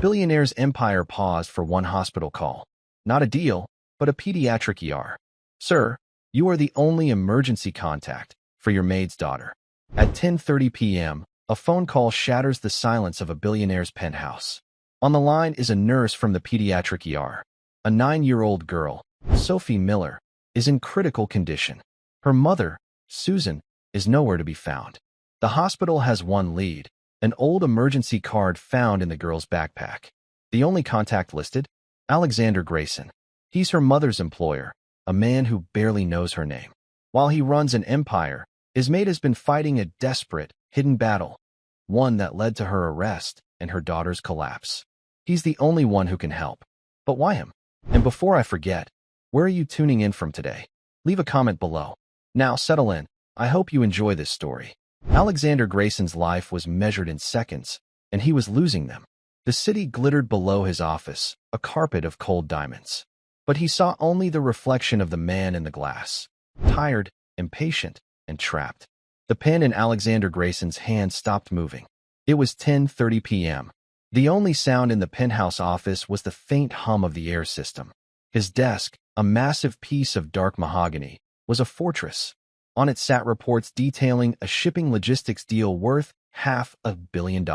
billionaire's empire paused for one hospital call. Not a deal, but a pediatric ER. Sir, you are the only emergency contact for your maid's daughter. At 10:30 p.m., a phone call shatters the silence of a billionaire's penthouse. On the line is a nurse from the pediatric ER. A 9-year-old girl, Sophie Miller, is in critical condition. Her mother, Susan, is nowhere to be found. The hospital has one lead, an old emergency card found in the girl's backpack. The only contact listed? Alexander Grayson. He's her mother's employer, a man who barely knows her name. While he runs an empire, his maid has been fighting a desperate, hidden battle, one that led to her arrest and her daughter's collapse. He's the only one who can help. But why him? And before I forget, where are you tuning in from today? Leave a comment below. Now settle in. I hope you enjoy this story. Alexander Grayson's life was measured in seconds, and he was losing them. The city glittered below his office, a carpet of cold diamonds. But he saw only the reflection of the man in the glass, tired, impatient, and trapped. The pen in Alexander Grayson's hand stopped moving. It was 10:30 p.m. The only sound in the penthouse office was the faint hum of the air system. His desk, a massive piece of dark mahogany, was a fortress. On it sat reports detailing a shipping logistics deal worth $500 million.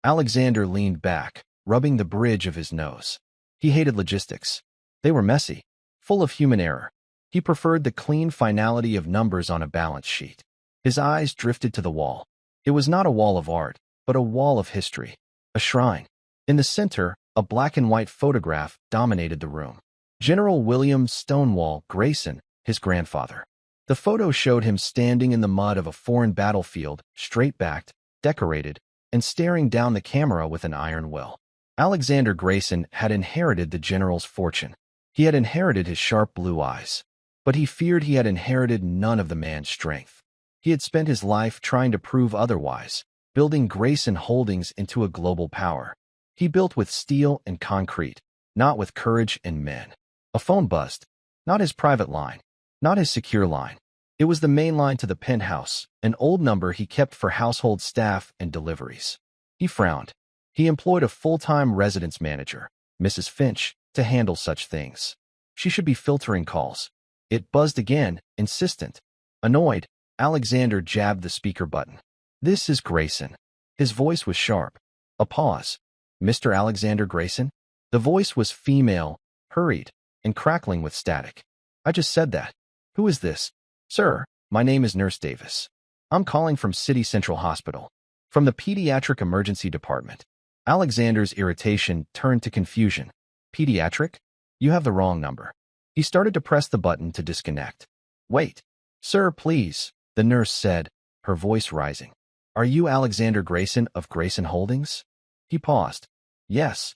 Alexander leaned back, rubbing the bridge of his nose. He hated logistics. They were messy, full of human error. He preferred the clean finality of numbers on a balance sheet. His eyes drifted to the wall. It was not a wall of art, but a wall of history, a shrine. In the center, a black and white photograph dominated the room. General William Stonewall Grayson, his grandfather. The photo showed him standing in the mud of a foreign battlefield, straight-backed, decorated, and staring down the camera with an iron will. Alexander Grayson had inherited the general's fortune. He had inherited his sharp blue eyes. But he feared he had inherited none of the man's strength. He had spent his life trying to prove otherwise, building Grayson Holdings into a global power. He built with steel and concrete, not with courage and men. A phone buzzed. Not his private line, not his secure line. It was the main line to the penthouse, an old number he kept for household staff and deliveries. He frowned. He employed a full-time residence manager, Mrs. Finch, to handle such things. She should be filtering calls. It buzzed again, insistent. Annoyed, Alexander jabbed the speaker button. This is Grayson. His voice was sharp. A pause. Mr. Alexander Grayson? The voice was female, hurried, and crackling with static. I just said that. Who is this? Sir, my name is Nurse Davis. I'm calling from City Central Hospital, from the Pediatric Emergency Department. Alexander's irritation turned to confusion. Pediatric? You have the wrong number. He started to press the button to disconnect. Wait. Sir, please, the nurse said, her voice rising. Are you Alexander Grayson of Grayson Holdings? He paused. Yes.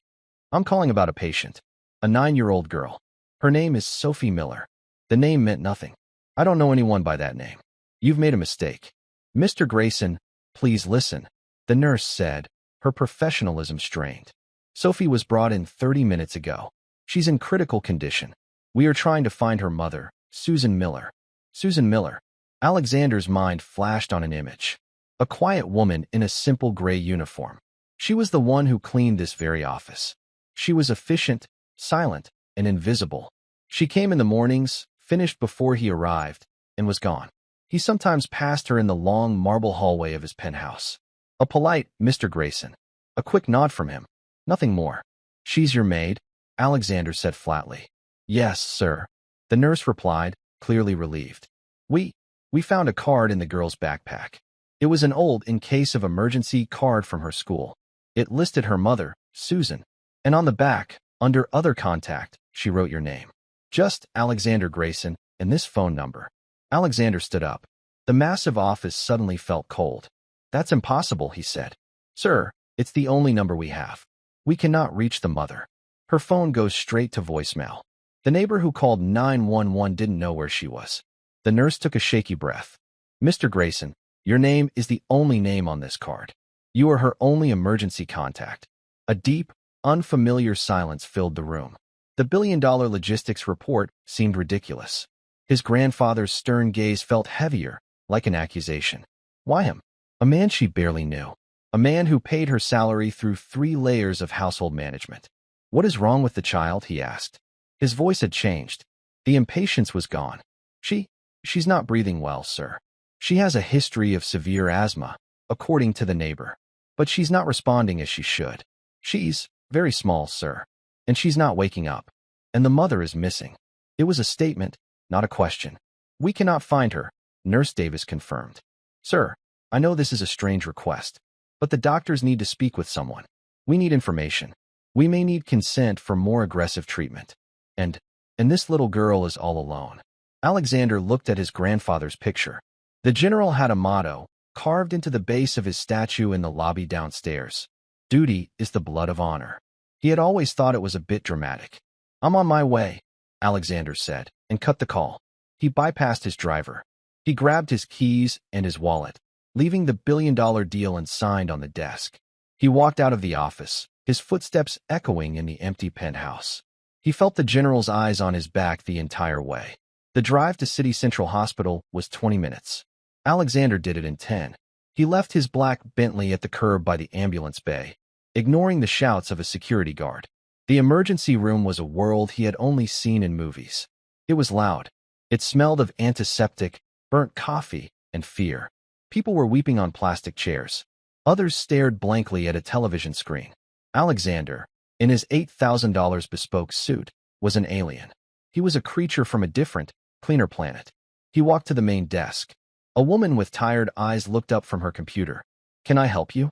I'm calling about a patient, a 9-year-old girl. Her name is Sophie Miller. The name meant nothing. I don't know anyone by that name. You've made a mistake. Mr. Grayson, please listen, the nurse said, her professionalism strained. Sophie was brought in 30 minutes ago. She's in critical condition. We are trying to find her mother, Susan Miller. Susan Miller. Alexander's mind flashed on an image. A quiet woman in a simple gray uniform. She was the one who cleaned this very office. She was efficient, silent, and invisible. She came in the mornings, finished before he arrived, and was gone. He sometimes passed her in the long marble hallway of his penthouse. A polite Mr. Grayson. A quick nod from him. Nothing more. She's your maid? Alexander said flatly. Yes, sir. The nurse replied, clearly relieved. We found a card in the girl's backpack. It was an old in case of emergency card from her school. It listed her mother, Susan, and on the back, under other contact, she wrote your name. Just Alexander Grayson and this phone number. Alexander stood up. The massive office suddenly felt cold. That's impossible, he said. Sir, it's the only number we have. We cannot reach the mother. Her phone goes straight to voicemail. The neighbor who called 911 didn't know where she was. The nurse took a shaky breath. Mr. Grayson, your name is the only name on this card. You are her only emergency contact. A deep, unfamiliar silence filled the room. The billion-dollar logistics report seemed ridiculous. His grandfather's stern gaze felt heavier, like an accusation. Why him? A man she barely knew. A man who paid her salary through 3 layers of household management. What is wrong with the child? He asked. His voice had changed. The impatience was gone. She's not breathing well, sir. She has a history of severe asthma, according to the neighbor. But she's not responding as she should. She's very small, sir. And she's not waking up. And the mother is missing. It was a statement, not a question. We cannot find her, Nurse Davis confirmed. Sir, I know this is a strange request, but the doctors need to speak with someone. We need information. We may need consent for more aggressive treatment. And this little girl is all alone. Alexander looked at his grandfather's picture. The general had a motto, carved into the base of his statue in the lobby downstairs. Duty is the blood of honor. He had always thought it was a bit dramatic. I'm on my way, Alexander said, and cut the call. He bypassed his driver. He grabbed his keys and his wallet, leaving the billion-dollar deal unsigned on the desk. He walked out of the office, his footsteps echoing in the empty penthouse. He felt the general's eyes on his back the entire way. The drive to City Central Hospital was 20 minutes. Alexander did it in 10. He left his black Bentley at the curb by the ambulance bay, ignoring the shouts of a security guard. The emergency room was a world he had only seen in movies. It was loud. It smelled of antiseptic, burnt coffee, and fear. People were weeping on plastic chairs. Others stared blankly at a television screen. Alexander, in his $8,000 bespoke suit, was an alien. He was a creature from a different, cleaner planet. He walked to the main desk. A woman with tired eyes looked up from her computer. Can I help you?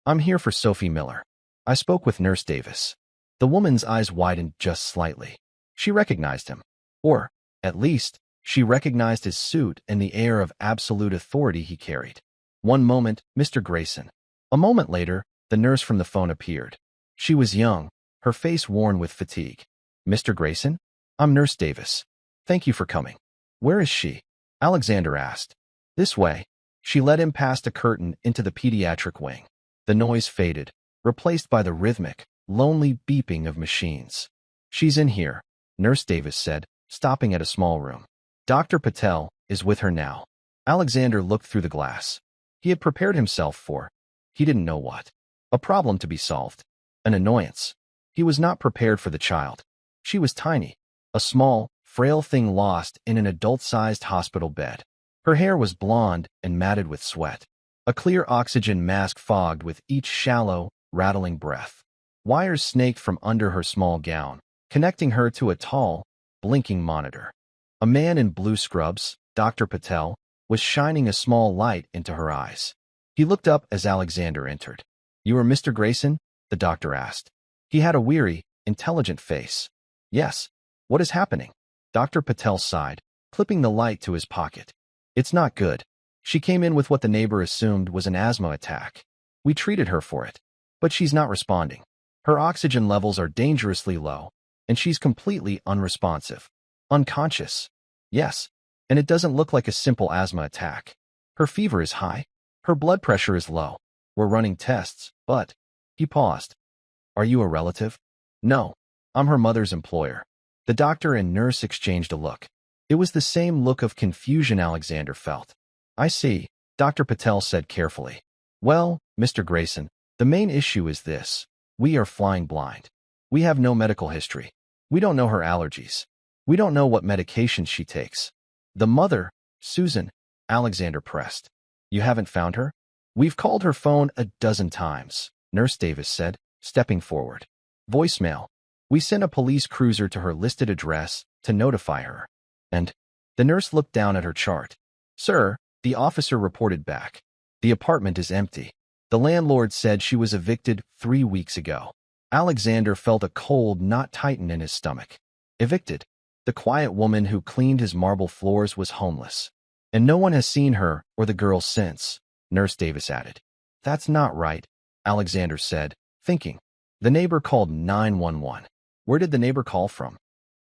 I'm here for Sophie Miller. I spoke with Nurse Davis. The woman's eyes widened just slightly. She recognized him. Or, at least, she recognized his suit and the air of absolute authority he carried. One moment, Mr. Grayson. A moment later, the nurse from the phone appeared. She was young, her face worn with fatigue. Mr. Grayson? I'm Nurse Davis. Thank you for coming. Where is she? Alexander asked. This way. She led him past a curtain into the pediatric wing. The noise faded, replaced by the rhythmic, lonely beeping of machines. She's in here, Nurse Davis said, stopping at a small room. Dr. Patel is with her now. Alexander looked through the glass. He had prepared himself for, he didn't know what. A problem to be solved. An annoyance. He was not prepared for the child. She was tiny, a small, frail thing lost in an adult-sized hospital bed. Her hair was blonde and matted with sweat. A clear oxygen mask fogged with each shallow, rattling breath. Wires snaked from under her small gown, connecting her to a tall, blinking monitor. A man in blue scrubs, Dr. Patel, was shining a small light into her eyes. He looked up as Alexander entered. You are Mr. Grayson? The doctor asked. He had a weary, intelligent face. Yes. What is happening? Dr. Patel sighed, clipping the light to his pocket. It's not good. She came in with what the neighbor assumed was an asthma attack. We treated her for it. But she's not responding. Her oxygen levels are dangerously low, and she's completely unresponsive. Unconscious. Yes. And it doesn't look like a simple asthma attack. Her fever is high. Her blood pressure is low. We're running tests, but... He paused. Are you a relative? No. I'm her mother's employer. The doctor and nurse exchanged a look. It was the same look of confusion Alexander felt. I see, Dr. Patel said carefully. Well, Mr. Grayson, the main issue is this. We are flying blind. We have no medical history. We don't know her allergies. We don't know what medications she takes. The mother, Susan, Alexander pressed. You haven't found her? We've called her phone a dozen times, Nurse Davis said, stepping forward. Voicemail. We sent a police cruiser to her listed address to notify her. And the nurse looked down at her chart. Sir, the officer reported back. The apartment is empty. The landlord said she was evicted 3 weeks ago. Alexander felt a cold knot tighten in his stomach. Evicted. The quiet woman who cleaned his marble floors was homeless. And no one has seen her or the girl since, Nurse Davis added. That's not right, Alexander said, thinking. The neighbor called 911. Where did the neighbor call from?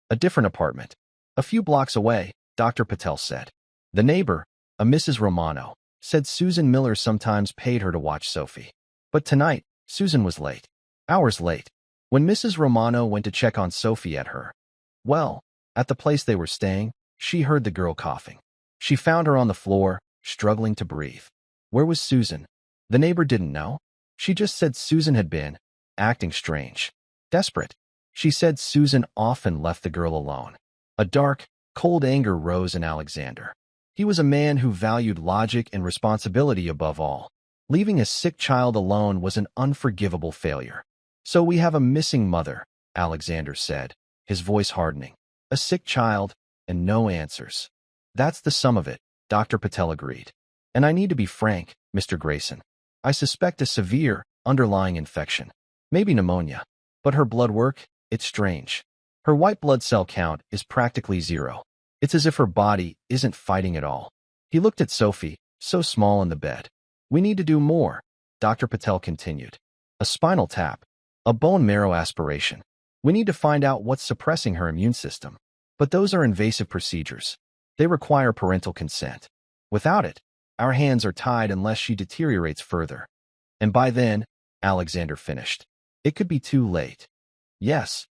A different apartment. A few blocks away, Dr. Patel said. The neighbor, a Mrs. Romano, said Susan Miller sometimes paid her to watch Sophie. But tonight, Susan was late. Hours late. When Mrs. Romano went to check on Sophie at the place they were staying, she heard the girl coughing. She found her on the floor, struggling to breathe. Where was Susan? The neighbor didn't know. She just said Susan had been acting strange. Desperate. She said Susan often left the girl alone. A dark, cold anger rose in Alexander. He was a man who valued logic and responsibility above all. Leaving a sick child alone was an unforgivable failure. So we have a missing mother, Alexander said, his voice hardening. A sick child, and no answers. That's the sum of it, Dr. Patel agreed. And I need to be frank, Mr. Grayson. I suspect a severe, underlying infection. Maybe pneumonia. But her blood work, it's strange. Her white blood cell count is practically zero. It's as if her body isn't fighting at all. He looked at Sophie, so small in the bed. We need to do more, Dr. Patel continued. A spinal tap. A bone marrow aspiration. We need to find out what's suppressing her immune system. But those are invasive procedures. They require parental consent. Without it, our hands are tied unless she deteriorates further. And by then, Alexander finished. It could be too late. Yes.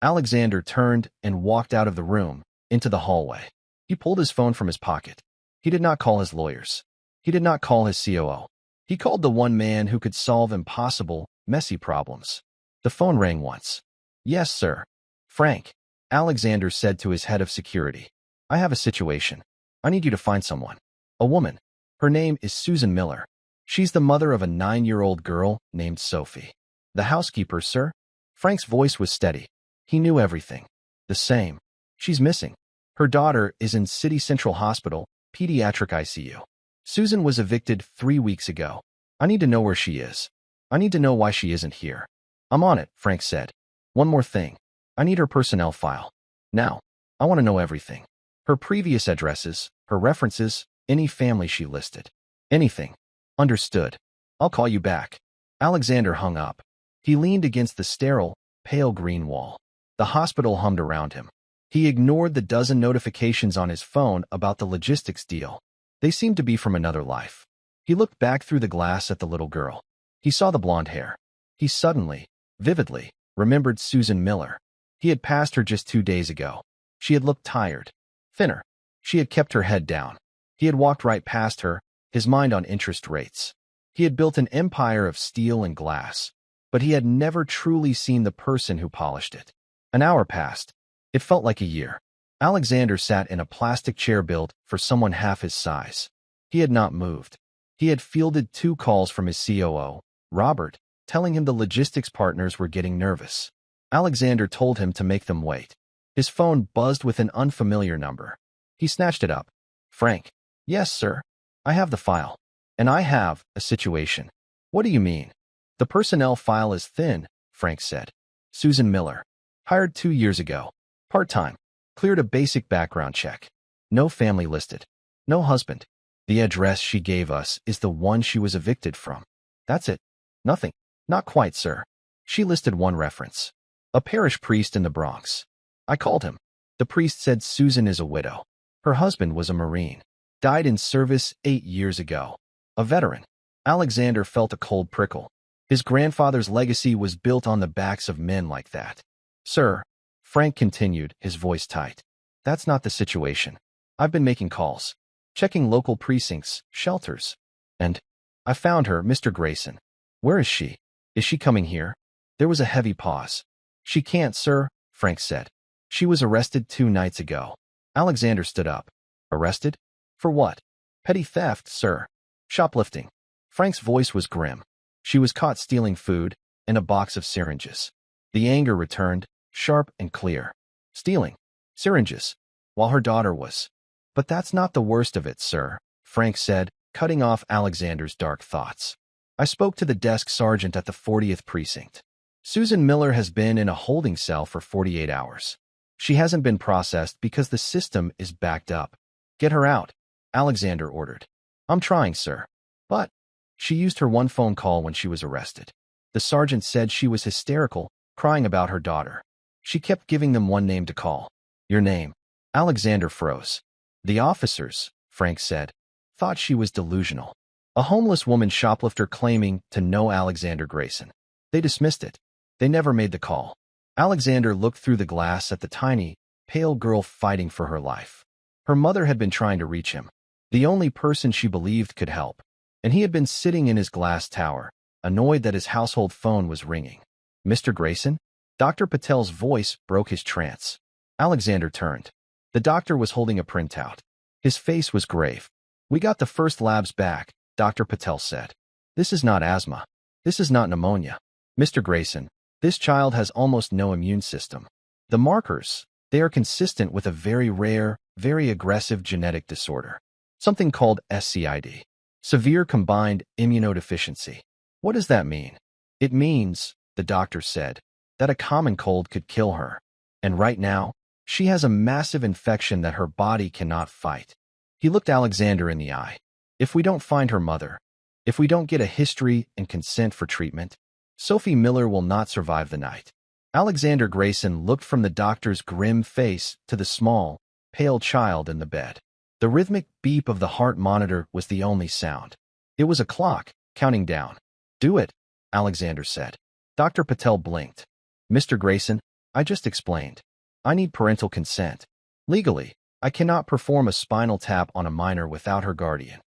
Alexander turned and walked out of the room, into the hallway. He pulled his phone from his pocket. He did not call his lawyers. He did not call his COO. He called the one man who could solve impossible, messy problems. The phone rang once. Yes, sir. Frank, Alexander said to his head of security. I have a situation. I need you to find someone. A woman. Her name is Susan Miller. She's the mother of a 9-year-old girl named Sophie. The housekeeper, sir? Frank's voice was steady. He knew everything. The same. She's missing. Her daughter is in City Central Hospital, pediatric ICU. Susan was evicted 3 weeks ago. I need to know where she is. I need to know why she isn't here. I'm on it, Frank said. One more thing. I need her personnel file. Now, I want to know everything. Her previous addresses, her references, any family she listed. Anything. Understood. I'll call you back. Alexander hung up. He leaned against the sterile, pale green wall. The hospital hummed around him. He ignored the dozen notifications on his phone about the logistics deal. They seemed to be from another life. He looked back through the glass at the little girl. He saw the blonde hair. He suddenly, vividly, remembered Susan Miller. He had passed her just 2 days ago. She had looked tired, thinner. She had kept her head down. He had walked right past her, his mind on interest rates. He had built an empire of steel and glass, but he had never truly seen the person who polished it. An hour passed. It felt like a year. Alexander sat in a plastic chair built for someone half his size. He had not moved. He had fielded 2 calls from his COO, Robert, telling him the logistics partners were getting nervous. Alexander told him to make them wait. His phone buzzed with an unfamiliar number. He snatched it up. Frank. Yes, sir. I have the file. And I have a situation. What do you mean? The personnel file is thin, Frank said. Susan Miller. Hired 2 years ago. Part-time. Cleared a basic background check. No family listed. No husband. The address she gave us is the one she was evicted from. That's it. Nothing. Not quite, sir. She listed one reference. A parish priest in the Bronx. I called him. The priest said Susan is a widow. Her husband was a Marine. Died in service 8 years ago. A veteran. Alexander felt a cold prickle. His grandfather's legacy was built on the backs of men like that. Sir, Frank continued, his voice tight. That's not the situation. I've been making calls. Checking local precincts, shelters. And I found her, Mr. Grayson. Where is she? Is she coming here? There was a heavy pause. She can't, sir, Frank said. She was arrested 2 nights ago. Alexander stood up. Arrested? For what? Petty theft, sir. Shoplifting. Frank's voice was grim. She was caught stealing food and a box of syringes. The anger returned, sharp and clear. Stealing. Syringes. While her daughter was. But that's not the worst of it, sir, Frank said, cutting off Alexander's dark thoughts. I spoke to the desk sergeant at the 40th precinct. Susan Miller has been in a holding cell for 48 hours. She hasn't been processed because the system is backed up. Get her out, Alexander ordered. I'm trying, sir. But she used her one phone call when she was arrested. The sergeant said she was hysterical, crying about her daughter. She kept giving them one name to call. Your name. Alexander froze. The officers, Frank said, thought she was delusional. A homeless woman shoplifter claiming to know Alexander Grayson. They dismissed it. They never made the call. Alexander looked through the glass at the tiny, pale girl fighting for her life. Her mother had been trying to reach him, the only person she believed could help, and he had been sitting in his glass tower, annoyed that his household phone was ringing. Mr. Grayson? Dr. Patel's voice broke his trance. Alexander turned. The doctor was holding a printout. His face was grave. We got the first labs back, Dr. Patel said. This is not asthma. This is not pneumonia. Mr. Grayson, this child has almost no immune system. The markers, they are consistent with a very rare, very aggressive genetic disorder. Something called SCID. Severe combined immunodeficiency. What does that mean? It means, the doctor said, that a common cold could kill her. And right now, she has a massive infection that her body cannot fight. He looked Alexander in the eye. If we don't find her mother, if we don't get a history and consent for treatment, Sophie Miller will not survive the night. Alexander Grayson looked from the doctor's grim face to the small, pale child in the bed. The rhythmic beep of the heart monitor was the only sound. It was a clock, counting down. Do it, Alexander said. Dr. Patel blinked. Mr. Grayson, I just explained. I need parental consent. Legally, I cannot perform a spinal tap on a minor without her guardian.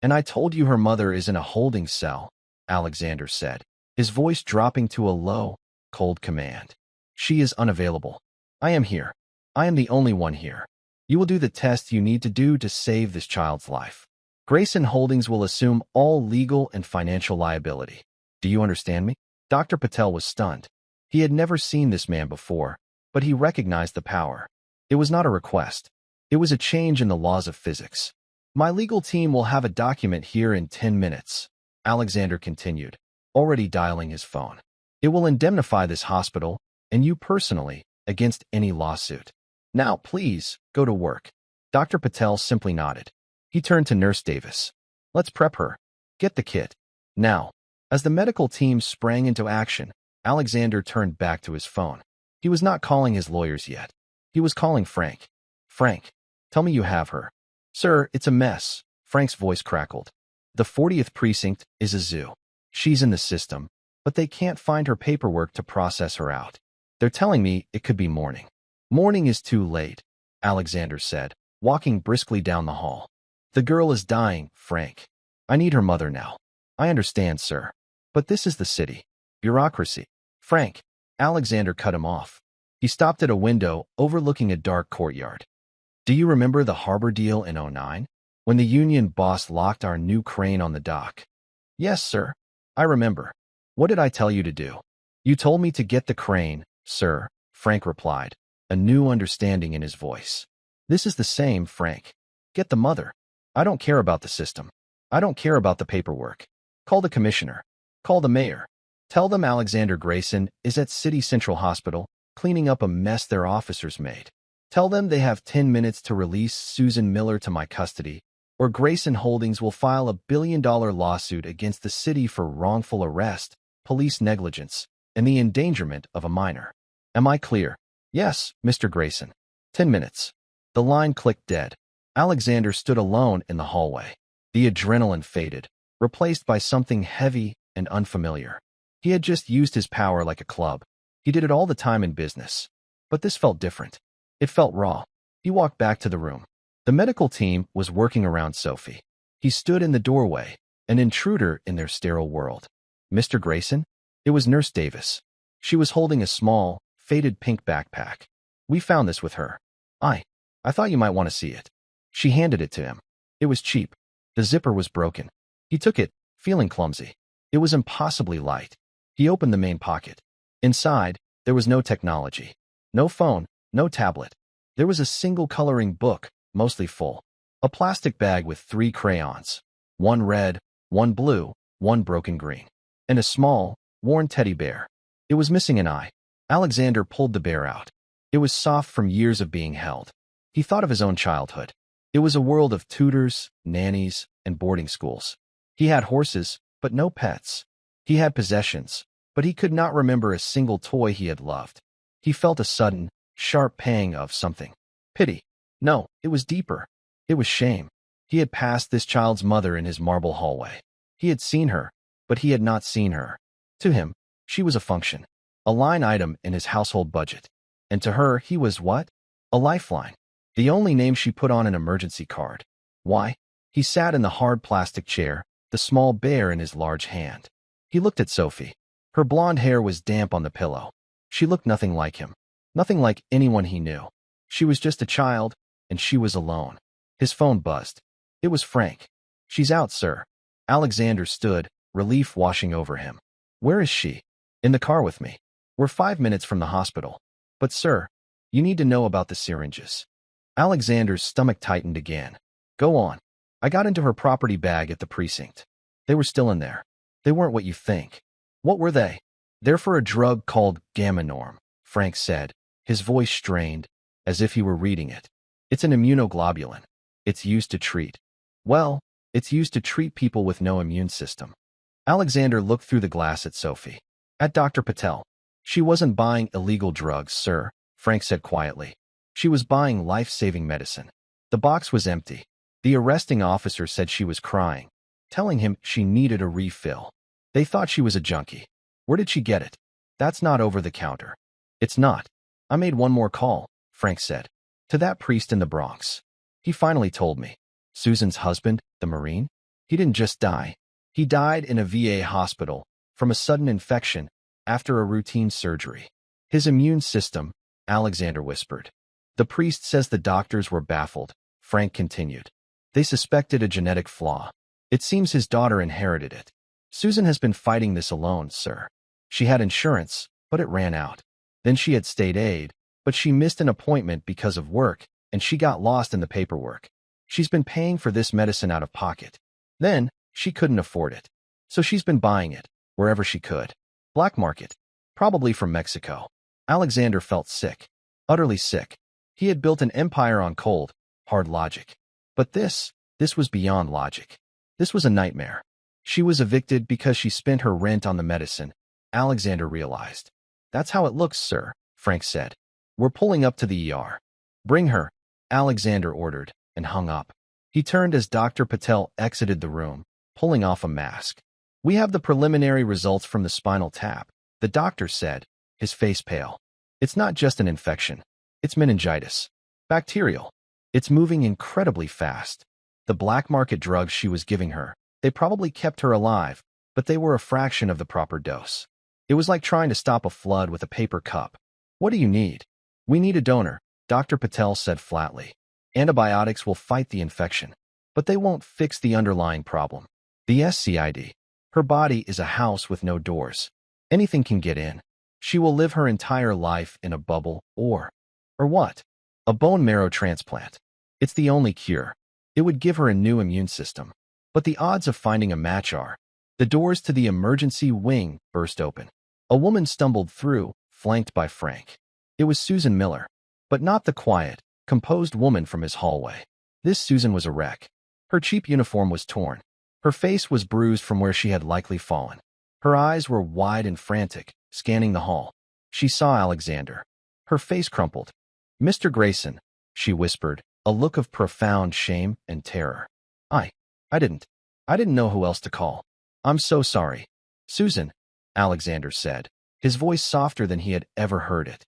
And I told you her mother is in a holding cell, Alexander said, his voice dropping to a low, cold command. She is unavailable. I am here. I am the only one here. You will do the test you need to do to save this child's life. Grayson Holdings will assume all legal and financial liability. Do you understand me? Dr. Patel was stunned. He had never seen this man before, but he recognized the power. It was not a request. It was a change in the laws of physics. My legal team will have a document here in 10 minutes, Alexander continued, already dialing his phone. It will indemnify this hospital, and you personally, against any lawsuit. Now, please, go to work. Dr. Patel simply nodded. He turned to Nurse Davis. Let's prep her. Get the kit. Now. As the medical team sprang into action, Alexander turned back to his phone. He was not calling his lawyers yet. He was calling Frank. Frank, tell me you have her. Sir, it's a mess, Frank's voice crackled. The 40th precinct is a zoo. She's in the system, but they can't find her paperwork to process her out. They're telling me it could be morning. Morning is too late, Alexander said, walking briskly down the hall. The girl is dying, Frank. I need her mother now. I understand, sir. But this is the city. Bureaucracy. Frank, Alexander cut him off. He stopped at a window overlooking a dark courtyard. Do you remember the harbor deal in '09? When the union boss locked our new crane on the dock? Yes, sir. I remember. What did I tell you to do? You told me to get the crane, sir, Frank replied, a new understanding in his voice. This is the same, Frank. Get the mother. I don't care about the system. I don't care about the paperwork. Call the commissioner. Call the mayor. Tell them Alexander Grayson is at City Central Hospital, cleaning up a mess their officers made. Tell them they have 10 minutes to release Susan Miller to my custody, or Grayson Holdings will file a billion-dollar lawsuit against the city for wrongful arrest, police negligence, and the endangerment of a minor. Am I clear? Yes, Mr. Grayson. 10 minutes. The line clicked dead. Alexander stood alone in the hallway. The adrenaline faded, replaced by something heavy and unfamiliar. He had just used his power like a club. He did it all the time in business. But this felt different. It felt raw. He walked back to the room. The medical team was working around Sophie. He stood in the doorway, an intruder in their sterile world. Mr. Grayson? It was Nurse Davis. She was holding a small, faded pink backpack. We found this with her. I thought you might want to see it. She handed it to him. It was cheap. The zipper was broken. He took it, feeling clumsy. It was impossibly light. He opened the main pocket. Inside, there was no technology. No phone, no tablet. There was a single coloring book, mostly full. A plastic bag with 3 crayons. One red, one blue, one broken green. And a small, worn teddy bear. It was missing an eye. Alexander pulled the bear out. It was soft from years of being held. He thought of his own childhood. It was a world of tutors, nannies, and boarding schools. He had horses, but no pets. He had possessions, but he could not remember a single toy he had loved. He felt a sudden, sharp pang of something. Pity. No, it was deeper. It was shame. He had passed this child's mother in his marble hallway. He had seen her, but he had not seen her. To him, she was a function, a line item in his household budget. And to her, he was what? A lifeline. The only name she put on an emergency card. Why? He sat in the hard plastic chair, the small bear in his large hand. He looked at Sophie. Her blonde hair was damp on the pillow. She looked nothing like him. Nothing like anyone he knew. She was just a child, and she was alone. His phone buzzed. It was Frank. "She's out, sir." Alexander stood, relief washing over him. "Where is she?" "In the car with me. We're 5 minutes from the hospital." "But, sir, you need to know about the syringes." Alexander's stomach tightened again. "Go on." "I got into her property bag at the precinct. They were still in there. They weren't what you think." "What were they?" "They're for a drug called Gamma-Norm," Frank said, his voice strained, as if he were reading it. "It's an immunoglobulin. It's used to treat. Well, it's used to treat people with no immune system." Alexander looked through the glass at Sophie. "At Dr. Patel." "She wasn't buying illegal drugs, sir," Frank said quietly. "She was buying life-saving medicine." The box was empty. The arresting officer said she was crying, telling him she needed a refill. They thought she was a junkie. "Where did she get it?" "That's not over the counter." "It's not." "I made one more call," Frank said. "To that priest in the Bronx. He finally told me. Susan's husband, the Marine? He didn't just die. He died in a VA hospital from a sudden infection after a routine surgery. His immune system," Alexander whispered. "The priest says the doctors were baffled," Frank continued. "They suspected a genetic flaw. It seems his daughter inherited it. Susan has been fighting this alone, sir. She had insurance, but it ran out. Then she had state aid, but she missed an appointment because of work, and she got lost in the paperwork. She's been paying for this medicine out of pocket. Then, she couldn't afford it. So she's been buying it, wherever she could. Black market. Probably from Mexico." Alexander felt sick. Utterly sick. He had built an empire on cold, hard logic. But this was beyond logic. This was a nightmare. She was evicted because she spent her rent on the medicine, Alexander realized. "That's how it looks, sir," Frank said. "We're pulling up to the ER." "Bring her," Alexander ordered, and hung up. He turned as Dr. Patel exited the room, pulling off a mask. "We have the preliminary results from the spinal tap," the doctor said, his face pale. "It's not just an infection. It's meningitis. Bacterial. It's moving incredibly fast. The black market drugs she was giving her, they probably kept her alive, but they were a fraction of the proper dose. It was like trying to stop a flood with a paper cup." "What do you need?" "We need a donor," Dr. Patel said flatly. "Antibiotics will fight the infection, but they won't fix the underlying problem. The SCID. Her body is a house with no doors. Anything can get in. She will live her entire life in a bubble or what? A bone marrow transplant. It's the only cure. It would give her a new immune system. But the odds of finding a match are..." The doors to the emergency wing burst open. A woman stumbled through, flanked by Frank. It was Susan Miller, but not the quiet, composed woman from his hallway. This Susan was a wreck. Her cheap uniform was torn. Her face was bruised from where she had likely fallen. Her eyes were wide and frantic, scanning the hall. She saw Alexander. Her face crumpled. "Mr. Grayson," she whispered, a look of profound shame and terror. I didn't know who else to call. I'm so sorry." "Susan," Alexander said, his voice softer than he had ever heard it.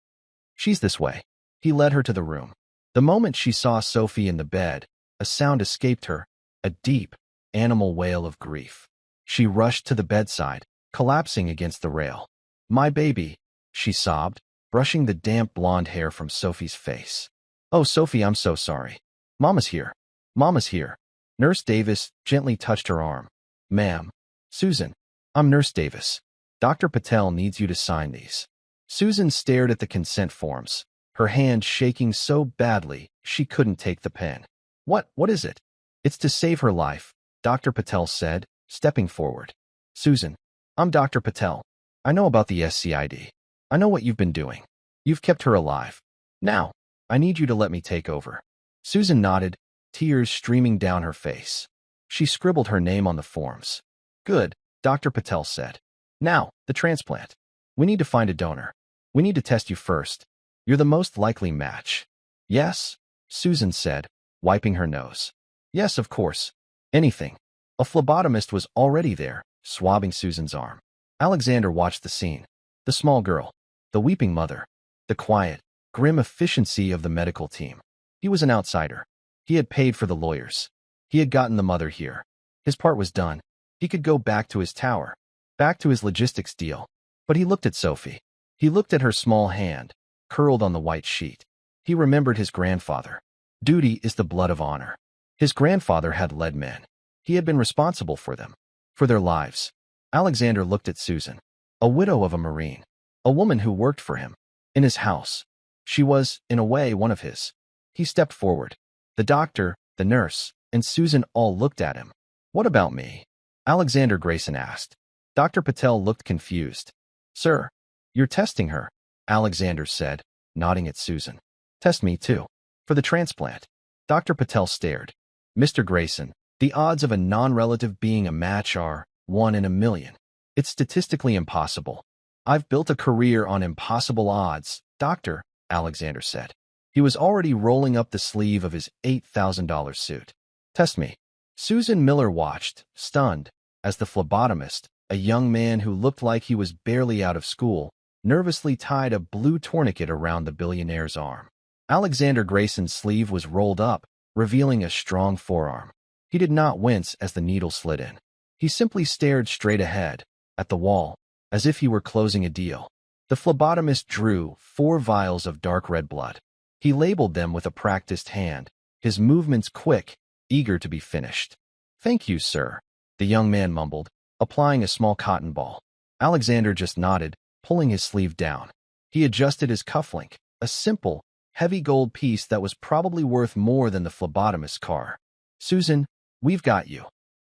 "She's this way." He led her to the room. The moment she saw Sophie in the bed, a sound escaped her, a deep, animal wail of grief. She rushed to the bedside, collapsing against the rail. "My baby," she sobbed, brushing the damp blonde hair from Sophie's face. "Oh, Sophie, I'm so sorry. Mama's here. Mama's here." Nurse Davis gently touched her arm. "Ma'am." "Susan, I'm Nurse Davis. Dr. Patel needs you to sign these." Susan stared at the consent forms, her hand shaking so badly she couldn't take the pen. What is it?" "It's to save her life," Dr. Patel said, stepping forward. "Susan, I'm Dr. Patel. I know about the SCID. I know what you've been doing. You've kept her alive. Now, I need you to let me take over." Susan nodded, tears streaming down her face. She scribbled her name on the forms. "Good," Dr. Patel said. "Now, the transplant. We need to find a donor. We need to test you first. You're the most likely match." "Yes," Susan said, wiping her nose. "Yes, of course. Anything." A phlebotomist was already there, swabbing Susan's arm. Alexander watched the scene. The small girl, the weeping mother, the quiet, grim efficiency of the medical team. He was an outsider. He had paid for the lawyers. He had gotten the mother here. His part was done. He could go back to his tower. back to his logistics deal. But he looked at Sophie. He looked at her small hand, curled on the white sheet. He remembered his grandfather. Duty is the blood of honor. His grandfather had led men. He had been responsible for them, for their lives. Alexander looked at Susan, a widow of a Marine, a woman who worked for him, in his house. She was, in a way, one of his. He stepped forward. The doctor, the nurse, and Susan all looked at him. "What about me?" Alexander Grayson asked. Dr. Patel looked confused. "Sir, you're testing her," Alexander said, nodding at Susan. "Test me, too. For the transplant." Dr. Patel stared. "Mr. Grayson, the odds of a non-relative being a match are 1 in a million. It's statistically impossible." "I've built a career on impossible odds, doctor," Alexander said. He was already rolling up the sleeve of his $8,000 suit. "Test me." Susan Miller watched, stunned, as the phlebotomist, a young man who looked like he was barely out of school, nervously tied a blue tourniquet around the billionaire's arm. Alexander Grayson's sleeve was rolled up, revealing a strong forearm. He did not wince as the needle slid in. He simply stared straight ahead, at the wall, as if he were closing a deal. The phlebotomist drew 4 vials of dark red blood. He labeled them with a practiced hand, his movements quick, eager to be finished. "Thank you, sir," the young man mumbled, applying a small cotton ball. Alexander just nodded, pulling his sleeve down. He adjusted his cufflink, a simple, heavy gold piece that was probably worth more than the phlebotomist's car. "Susan, we've got you,"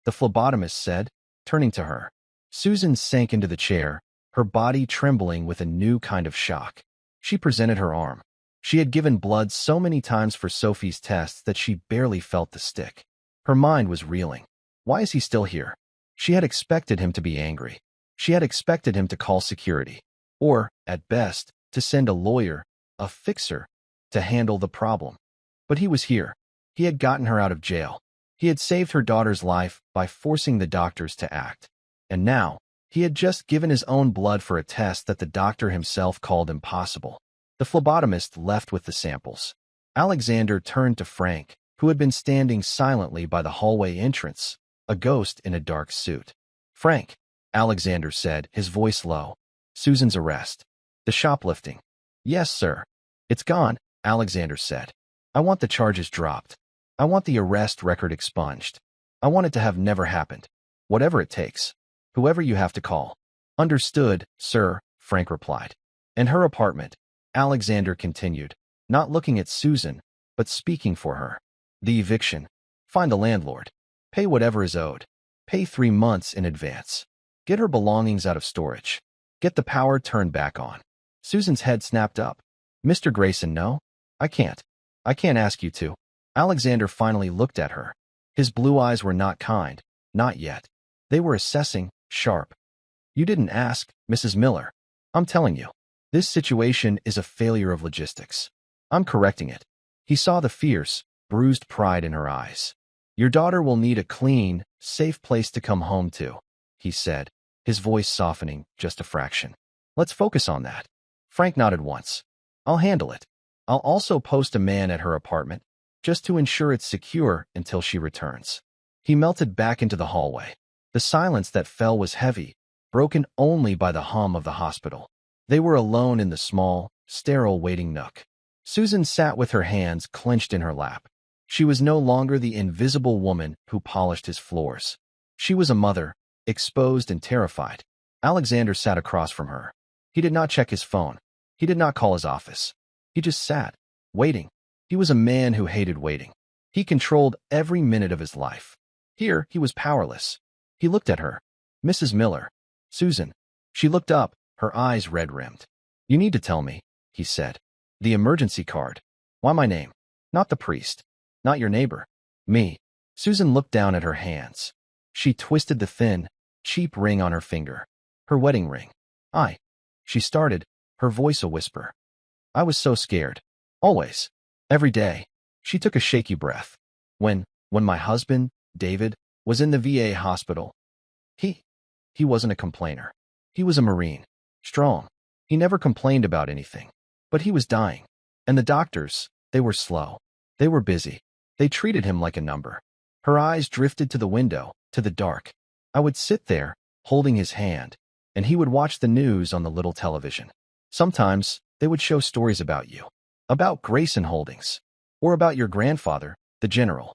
the phlebotomist said, turning to her. Susan sank into the chair, her body trembling with a new kind of shock. She presented her arm. She had given blood so many times for Sophie's tests that she barely felt the stick. Her mind was reeling. Why is he still here? She had expected him to be angry. She had expected him to call security. Or, at best, to send a lawyer, a fixer, to handle the problem. But he was here. He had gotten her out of jail. He had saved her daughter's life by forcing the doctors to act. And now, he had just given his own blood for a test that the doctor himself called impossible. The phlebotomist left with the samples. Alexander turned to Frank, who had been standing silently by the hallway entrance, a ghost in a dark suit. "Frank," Alexander said, his voice low. "Susan's arrest. The shoplifting." "Yes, sir. It's gone," Alexander said. "I want the charges dropped. I want the arrest record expunged. I want it to have never happened. Whatever it takes. Whoever you have to call." "Understood, sir," Frank replied. "In her apartment," Alexander continued, not looking at Susan, but speaking for her. "The eviction. Find the landlord. Pay whatever is owed. Pay 3 months in advance. Get her belongings out of storage. Get the power turned back on." Susan's head snapped up. "Mr. Grayson, no. I can't. I can't ask you to." Alexander finally looked at her. His blue eyes were not kind, not yet. They were assessing, sharp. "You didn't ask, Mrs. Miller. I'm telling you. This situation is a failure of logistics. I'm correcting it." He saw the fierce, bruised pride in her eyes. "Your daughter will need a clean, safe place to come home to," he said, his voice softening just a fraction. "Let's focus on that." Frank nodded once. "I'll handle it. I'll also post a man at her apartment, just to ensure it's secure until she returns." He melted back into the hallway. The silence that fell was heavy, broken only by the hum of the hospital. They were alone in the small, sterile waiting nook. Susan sat with her hands clenched in her lap. She was no longer the invisible woman who polished his floors. She was a mother, exposed and terrified. Alexander sat across from her. He did not check his phone. He did not call his office. He just sat, waiting. He was a man who hated waiting. He controlled every minute of his life. Here, he was powerless. He looked at her. "Mrs. Miller." "Susan." She looked up, her eyes red-rimmed. "You need to tell me," he said. "The emergency card. Why my name? Not the priest. Not your neighbor. Me." Susan looked down at her hands. She twisted the thin, cheap ring on her finger. Her wedding ring. She started, her voice a whisper. "I was so scared. Always. Every day." She took a shaky breath. When my husband, David, was in the VA hospital, he wasn't a complainer. He was a Marine. Strong. He never complained about anything. But he was dying. And the doctors, they were slow. They were busy. They treated him like a number." Her eyes drifted to the window, to the dark. "I would sit there, holding his hand, and he would watch the news on the little television. Sometimes they would show stories about you, about Grayson Holdings, or about your grandfather, the general.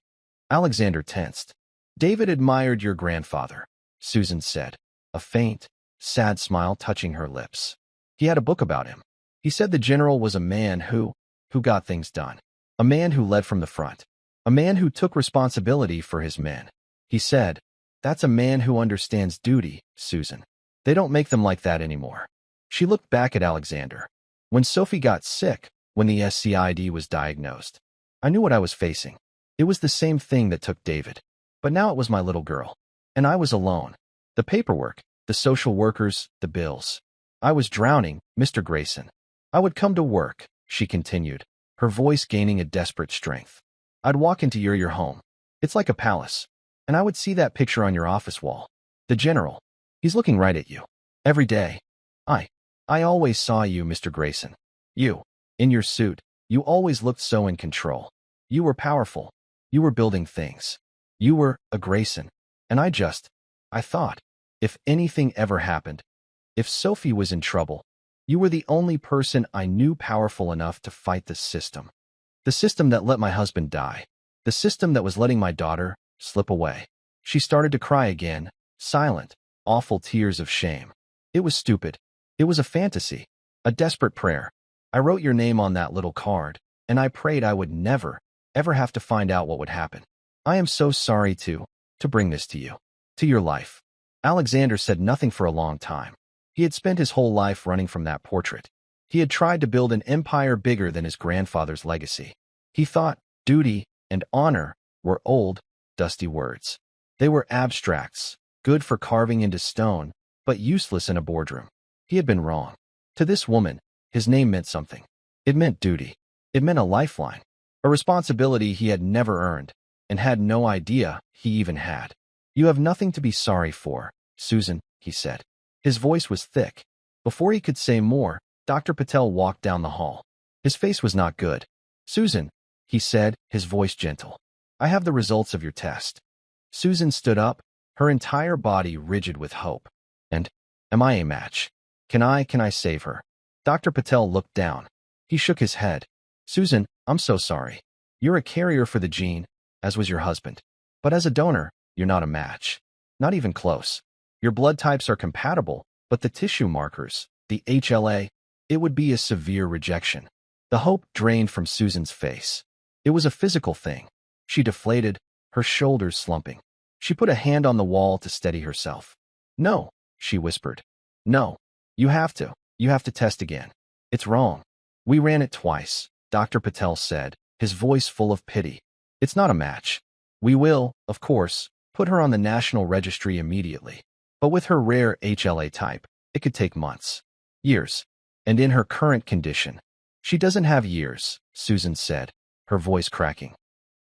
Alexander tensed. David admired your grandfather, Susan said, a faint, sad smile touching her lips. He had a book about him. He said the general was a man who got things done. A man who led from the front. A man who took responsibility for his men. He said, "That's a man who understands duty, Susan. They don't make them like that anymore." She looked back at Alexander. When Sophie got sick, when the SCID was diagnosed, I knew what I was facing. It was the same thing that took David. But now it was my little girl. And I was alone. The paperwork, the social workers, the bills. I was drowning, Mr. Grayson. I would come to work, she continued, her voice gaining a desperate strength. I'd walk into your home. It's like a palace. And I would see that picture on your office wall. The general. He's looking right at you. Every day. I always saw you, Mr. Grayson. You. In your suit. You always looked so in control. You were powerful. You were building things. You were a Grayson. And I thought, if anything ever happened, if Sophie was in trouble, you were the only person I knew powerful enough to fight the system. The system that let my husband die. The system that was letting my daughter slip away. She started to cry again, silent, awful tears of shame. It was stupid. It was a fantasy, a desperate prayer. I wrote your name on that little card, and I prayed I would never, ever have to find out what would happen. I am so sorry to bring this to you, to your life. Alexander said nothing for a long time. He had spent his whole life running from that portrait. He had tried to build an empire bigger than his grandfather's legacy. He thought duty and honor were old, dusty words. They were abstracts, good for carving into stone, but useless in a boardroom. He had been wrong. To this woman, his name meant something. It meant duty. It meant a lifeline, a responsibility he had never earned, and had no idea he even had. You have nothing to be sorry for, Susan, he said. His voice was thick. Before he could say more, Dr. Patel walked down the hall. His face was not good. Susan, he said, his voice gentle. I have the results of your test. Susan stood up, her entire body rigid with hope. And, am I a match? Can I save her? Dr. Patel looked down. He shook his head. Susan, I'm so sorry. You're a carrier for the gene, as was your husband. But as a donor, you're not a match. Not even close. Your blood types are compatible, but the tissue markers, the HLA, it would be a severe rejection. The hope drained from Susan's face. It was a physical thing. She deflated, her shoulders slumping. She put a hand on the wall to steady herself. No, she whispered. No. You have to test again. It's wrong. We ran it twice, Dr. Patel said, his voice full of pity. It's not a match. We will, of course, put her on the national registry immediately. But with her rare HLA type, it could take months. Years. And in her current condition. She doesn't have years, Susan said, her voice cracking.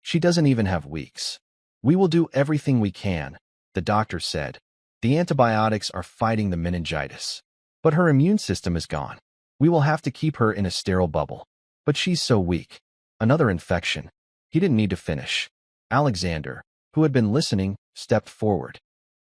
She doesn't even have weeks. We will do everything we can, the doctor said. The antibiotics are fighting the meningitis. But her immune system is gone. We will have to keep her in a sterile bubble. But she's so weak. Another infection. He didn't need to finish. Alexander, who had been listening, stepped forward.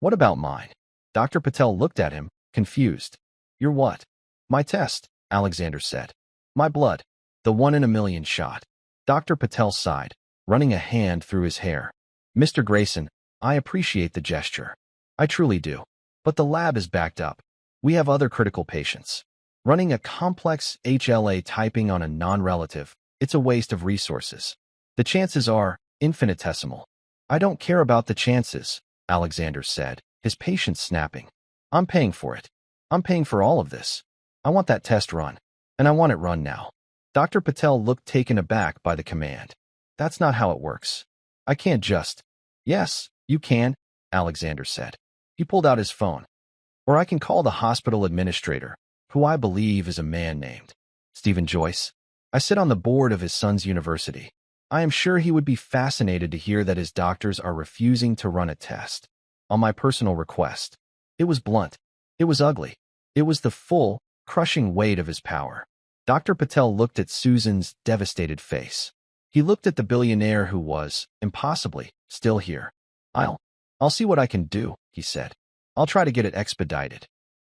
What about mine? Dr. Patel looked at him, confused. Your what? My test, Alexander said. My blood. The 1 in a million shot. Dr. Patel sighed, running a hand through his hair. Mr. Grayson, I appreciate the gesture. I truly do. But the lab is backed up. We have other critical patients. Running a complex HLA typing on a non-relative, it's a waste of resources. The chances are infinitesimal. I don't care about the chances, Alexander said, his patience snapping. I'm paying for it. I'm paying for all of this. I want that test run. And I want it run now. Dr. Patel looked taken aback by the command. That's not how it works. I can't just. Yes, you can, Alexander said. He pulled out his phone. Or I can call the hospital administrator, who I believe is a man named Stephen Joyce. I sit on the board of his son's university. I am sure he would be fascinated to hear that his doctors are refusing to run a test. On my personal request. It was blunt. It was ugly. It was the full, crushing weight of his power. Dr. Patel looked at Susan's devastated face. He looked at the billionaire who was, impossibly, still here. I'll see what I can do, he said. I'll try to get it expedited.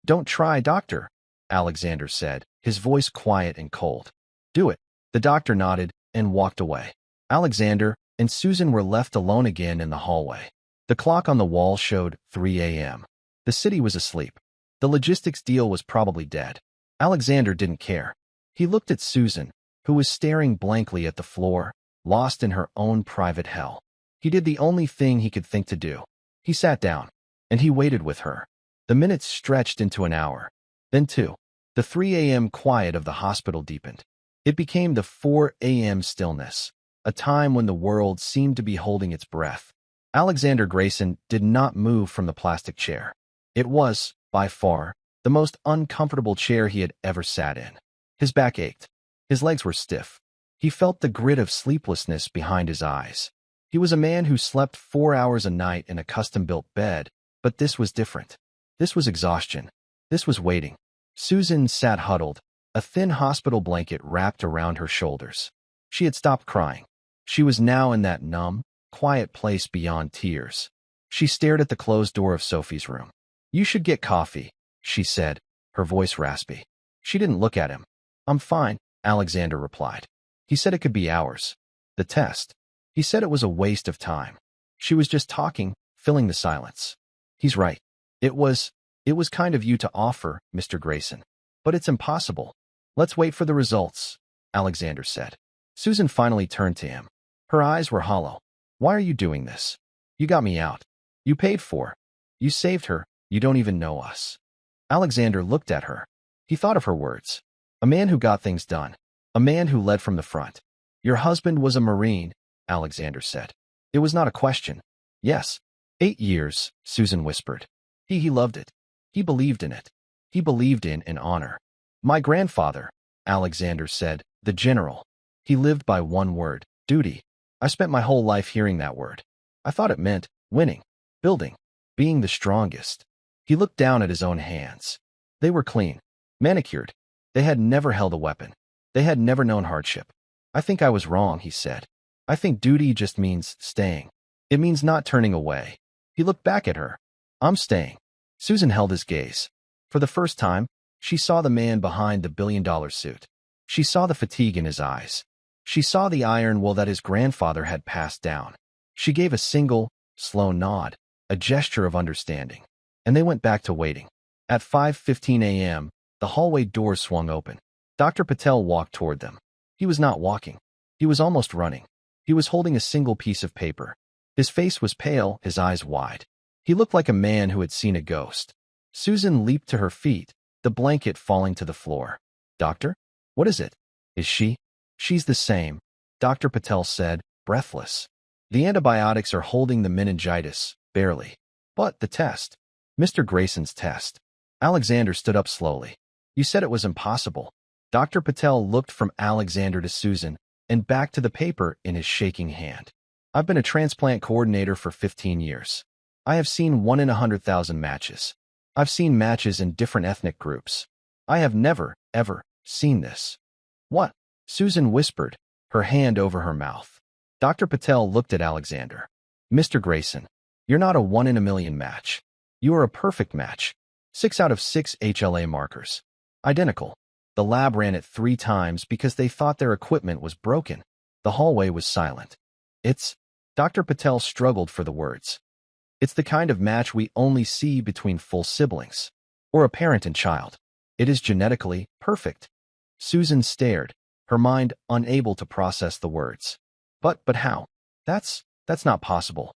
Don't try, doctor, Alexander said, his voice quiet and cold. Do it. The doctor nodded and walked away. Alexander and Susan were left alone again in the hallway. The clock on the wall showed 3 a.m. The city was asleep. The logistics deal was probably dead. Alexander didn't care. He looked at Susan, who was staring blankly at the floor, lost in her own private hell. He did the only thing he could think to do. He sat down, and he waited with her. The minutes stretched into an hour, then 2. The 3 a.m. quiet of the hospital deepened. It became the 4 a.m. stillness, a time when the world seemed to be holding its breath. Alexander Grayson did not move from the plastic chair. It was, by far, the most uncomfortable chair he had ever sat in. His back ached. His legs were stiff. He felt the grit of sleeplessness behind his eyes. He was a man who slept 4 hours a night in a custom-built bed, but this was different. This was exhaustion. This was waiting. Susan sat huddled, a thin hospital blanket wrapped around her shoulders. She had stopped crying. She was now in that numb, quiet place beyond tears. She stared at the closed door of Sophie's room. You should get coffee, she said, her voice raspy. She didn't look at him. I'm fine, Alexander replied. He said it could be hours. The test. He said it was a waste of time. She was just talking, filling the silence. He's right. It was kind of you to offer, Mr. Grayson. But it's impossible. Let's wait for the results, Alexander said. Susan finally turned to him. Her eyes were hollow. Why are you doing this? You got me out. You paid for. You saved her. You don't even know us. Alexander looked at her. He thought of her words. A man who got things done. A man who led from the front. Your husband was a Marine, Alexander said. It was not a question. Yes. 8 years, Susan whispered. He loved it. He believed in it. He believed in honor. My grandfather, Alexander said, the general. He lived by one word, duty. I spent my whole life hearing that word. I thought it meant winning, building, being the strongest. He looked down at his own hands. They were clean, manicured. They had never held a weapon. They had never known hardship. I think I was wrong, he said. I think duty just means staying. It means not turning away. He looked back at her. I'm staying. Susan held his gaze. For the first time, she saw the man behind the billion-dollar suit. She saw the fatigue in his eyes. She saw the iron will that his grandfather had passed down. She gave a single, slow nod, a gesture of understanding. And they went back to waiting. At 5:15 a.m., the hallway door swung open. Dr. Patel walked toward them. He was not walking. He was almost running. He was holding a single piece of paper. His face was pale, his eyes wide. He looked like a man who had seen a ghost. Susan leaped to her feet, the blanket falling to the floor. Doctor? What is it? Is she? She's the same, Dr. Patel said, breathless. The antibiotics are holding the meningitis, barely. But the test. Mr. Grayson's test. Alexander stood up slowly. You said it was impossible. Dr. Patel looked from Alexander to Susan and back to the paper in his shaking hand. I've been a transplant coordinator for 15 years. I have seen 1 in 100,000 matches. I've seen matches in different ethnic groups. I have never, ever seen this. What? Susan whispered, her hand over her mouth. Dr. Patel looked at Alexander. Mr. Grayson, you're not a 1 in a million match. You are a perfect match. 6 out of 6 HLA markers. Identical. The lab ran it 3 times because they thought their equipment was broken. The hallway was silent. It's... Dr. Patel struggled for the words. It's the kind of match we only see between full siblings. Or a parent and child. It is genetically perfect. Susan stared, her mind unable to process the words. But how? That's not possible.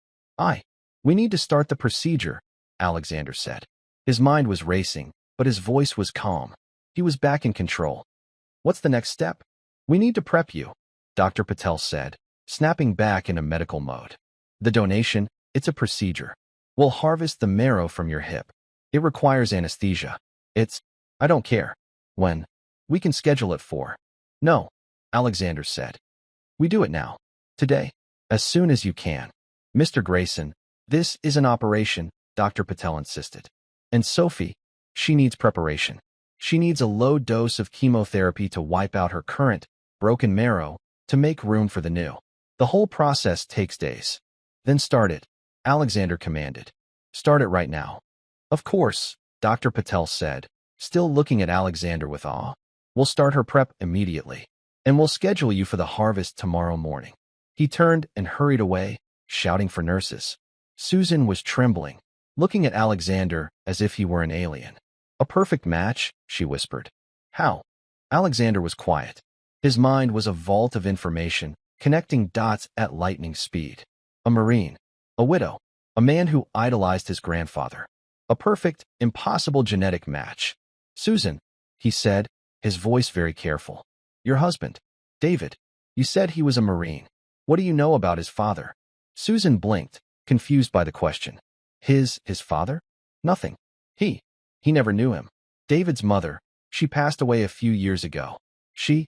We need to start the procedure, Alexander said. His mind was racing, but his voice was calm. He was back in control. What's the next step? We need to prep you, Dr. Patel said, snapping back into medical mode. The donation, it's a procedure. We'll harvest the marrow from your hip. It requires anesthesia. I don't care. When? We can schedule it for. No, Alexander said. We do it now. Today. As soon as you can. Mr. Grayson, this is an operation, Dr. Patel insisted. And Sophie, she needs preparation. She needs a low dose of chemotherapy to wipe out her current, broken marrow, to make room for the new. The whole process takes days. Then start it, Alexander commanded. Start it right now. Of course, Dr. Patel said, still looking at Alexander with awe. We'll start her prep immediately, and we'll schedule you for the harvest tomorrow morning. He turned and hurried away, shouting for nurses. Susan was trembling, looking at Alexander as if he were an alien. A perfect match, she whispered. How? Alexander was quiet. His mind was a vault of information, connecting dots at lightning speed. A Marine, a widow, a man who idolized his grandfather. A perfect, impossible genetic match. Susan, he said, his voice very careful. Your husband, David. You said he was a Marine. What do you know about his father? Susan blinked, confused by the question. His father? Nothing. He never knew him. David's mother, she passed away a few years ago. She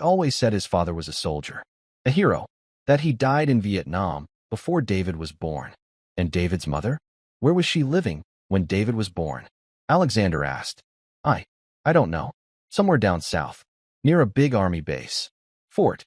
always said his father was a soldier, a hero, that he died in Vietnam before David was born. And David's mother? Where was she living when David was born? Alexander asked. I don't know. Somewhere down south, near a big army base. Fort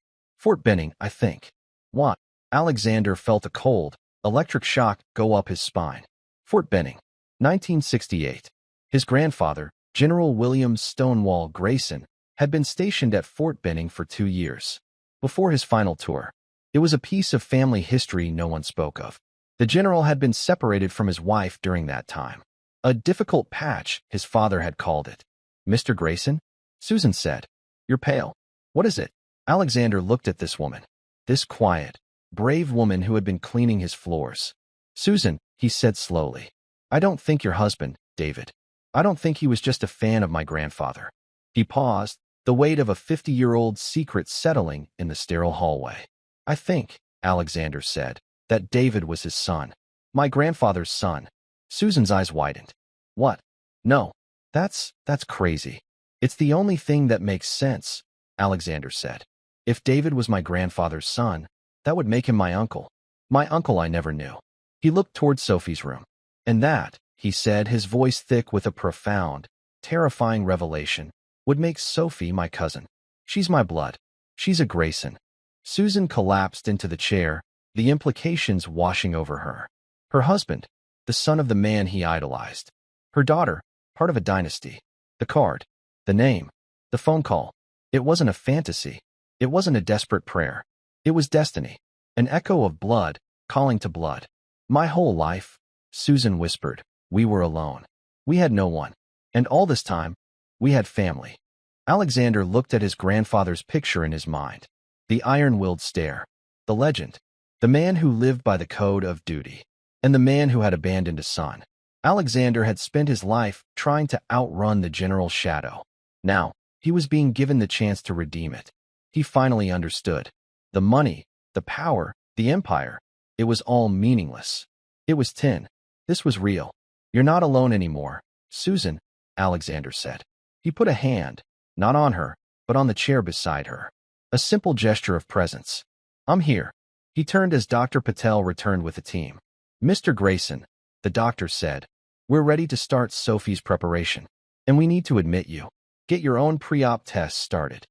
Benning, I think. What? Alexander felt a cold, electric shock go up his spine. Fort Benning, 1968. His grandfather, General William Stonewall Grayson, had been stationed at Fort Benning for 2 years. Before his final tour, it was a piece of family history no one spoke of. The general had been separated from his wife during that time. A difficult patch, his father had called it. Mr. Grayson? Susan said. You're pale. What is it? Alexander looked at this woman. This quiet, brave woman who had been cleaning his floors. Susan, he said slowly. I don't think your husband, David. I don't think he was just a fan of my grandfather. He paused, the weight of a 50-year-old secret settling in the sterile hallway. I think, Alexander said, that David was his son. My grandfather's son. Susan's eyes widened. What? No. That's crazy. It's the only thing that makes sense, Alexander said. If David was my grandfather's son, that would make him my uncle. My uncle I never knew. He looked toward Sophie's room. And that, he said, his voice thick with a profound, terrifying revelation, would make Sophie my cousin. She's my blood. She's a Grayson. Susan collapsed into the chair, the implications washing over her. Her husband, the son of the man he idolized. Her daughter, part of a dynasty. The card, the name, the phone call. It wasn't a fantasy. It wasn't a desperate prayer. It was destiny, an echo of blood calling to blood. My whole life, Susan whispered, we were alone. We had no one. And all this time, we had family. Alexander looked at his grandfather's picture in his mind. The iron-willed stare, the legend, the man who lived by the code of duty, and the man who had abandoned a son. Alexander had spent his life trying to outrun the general's shadow. Now, he was being given the chance to redeem it. He finally understood. The money, the power, the empire, it was all meaningless. It was tin. This was real. You're not alone anymore, Susan, Alexander said. He put a hand, not on her, but on the chair beside her. A simple gesture of presence. I'm here. He turned as Dr. Patel returned with the team. Mr. Grayson, the doctor said, we're ready to start Sophie's preparation. And we need to admit you. Get your own pre-op tests started.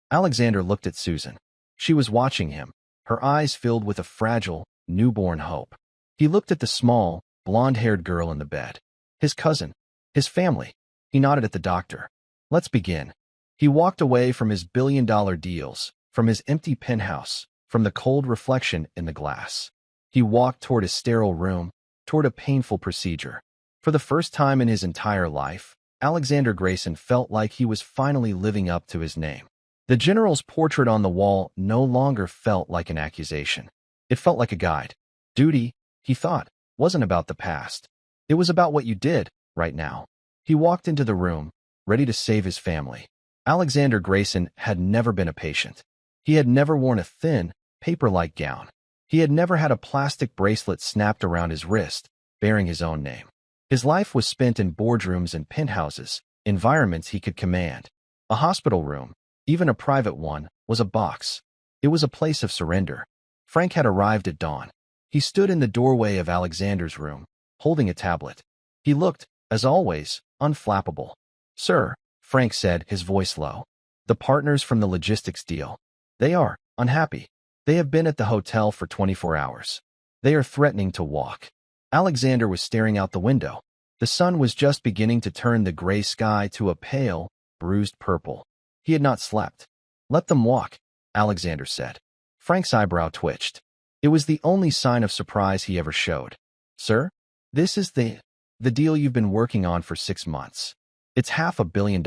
Alexander looked at Susan. She was watching him, her eyes filled with a fragile, newborn hope. He looked at the small, blonde-haired girl in the bed. His cousin. His family. He nodded at the doctor. Let's begin. He walked away from his billion-dollar deals, from his empty penthouse, from the cold reflection in the glass. He walked toward his sterile room, toward a painful procedure. For the first time in his entire life, Alexander Grayson felt like he was finally living up to his name. The general's portrait on the wall no longer felt like an accusation. It felt like a guide. Duty, he thought, wasn't about the past. It was about what you did, right now. He walked into the room, ready to save his family. Alexander Grayson had never been a patient. He had never worn a thin, paper-like gown. He had never had a plastic bracelet snapped around his wrist, bearing his own name. His life was spent in boardrooms and penthouses, environments he could command. A hospital room, even a private one, was a box. It was a place of surrender. Frank had arrived at dawn. He stood in the doorway of Alexander's room, holding a tablet. He looked, as always, unflappable. Sir, Frank said, his voice low. The partners from the logistics deal. They are unhappy. They have been at the hotel for 24 hours. They are threatening to walk. Alexander was staring out the window. The sun was just beginning to turn the gray sky to a pale, bruised purple. He had not slept. Let them walk, Alexander said. Frank's eyebrow twitched. It was the only sign of surprise he ever showed. Sir, this is the deal you've been working on for 6 months. It's $500 million.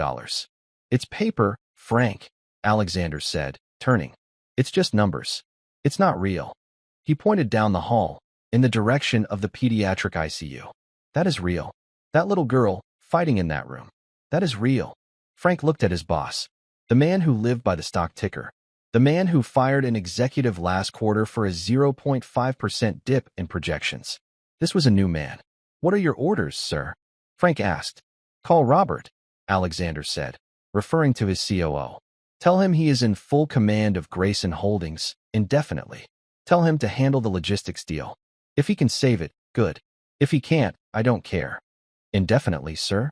It's paper, Frank, Alexander said, turning. It's just numbers. It's not real. He pointed down the hall, in the direction of the pediatric ICU. That is real. That little girl, fighting in that room. That is real. Frank looked at his boss. The man who lived by the stock ticker. The man who fired an executive last quarter for a 0.5% dip in projections. This was a new man. What are your orders, sir? Frank asked. Call Robert, Alexander said, referring to his COO. Tell him he is in full command of Grayson Holdings, indefinitely. Tell him to handle the logistics deal. If he can save it, good. If he can't, I don't care. Indefinitely, sir?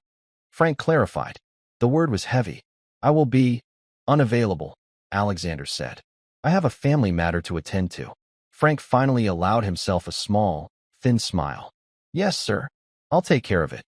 Frank clarified. The word was heavy. I will be unavailable, Alexander said. I have a family matter to attend to. Frank finally allowed himself a small, thin smile. Yes, sir. I'll take care of it.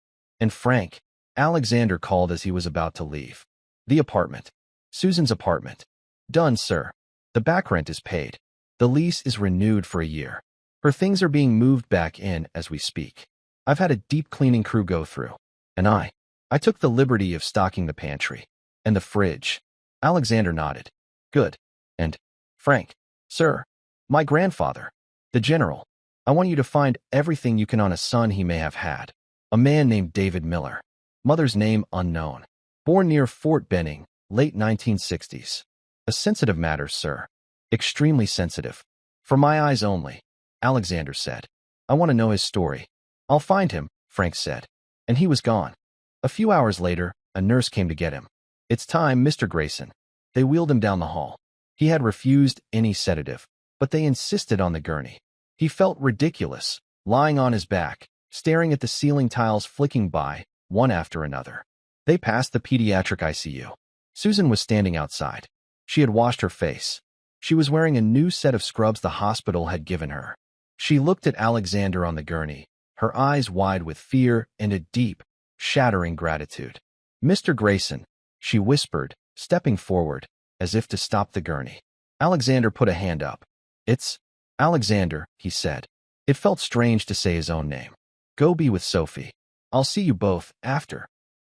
And Frank, Alexander called as he was about to leave. The apartment. Susan's apartment. Done, sir. The back rent is paid. The lease is renewed for a year. Her things are being moved back in as we speak. I've had a deep cleaning crew go through. And I took the liberty of stocking the pantry. And the fridge. Alexander nodded. Good. And, Frank, sir, my grandfather, the general, I want you to find everything you can on a son he may have had. A man named David Miller. Mother's name unknown. Born near Fort Benning, late 1960s. A sensitive matter, sir. Extremely sensitive. For my eyes only, Alexander said. I want to know his story. I'll find him, Frank said. And he was gone. A few hours later, a nurse came to get him. It's time, Mr. Grayson. They wheeled him down the hall. He had refused any sedative, but they insisted on the gurney. He felt ridiculous, lying on his back, staring at the ceiling tiles flicking by, one after another. They passed the pediatric ICU. Susan was standing outside. She had washed her face. She was wearing a new set of scrubs the hospital had given her. She looked at Alexander on the gurney, her eyes wide with fear and a deep, shattering gratitude. Mr. Grayson, she whispered, stepping forward, as if to stop the gurney. Alexander put a hand up. It's Alexander, he said. It felt strange to say his own name. Go be with Sophie. I'll see you both after.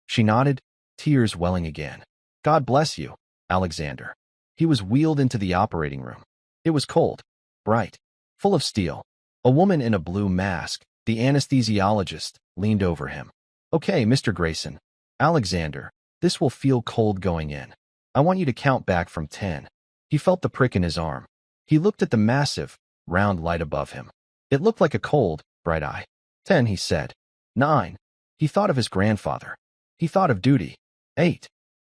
She nodded, tears welling again. God bless you, Alexander. He was wheeled into the operating room. It was cold, bright, full of steel. A woman in a blue mask, the anesthesiologist, leaned over him. Okay, Mr. Grayson. Alexander, this will feel cold going in. I want you to count back from 10. He felt the prick in his arm. He looked at the massive, round light above him. It looked like a cold, bright eye. 10, he said. 9. He thought of his grandfather. He thought of duty. 8.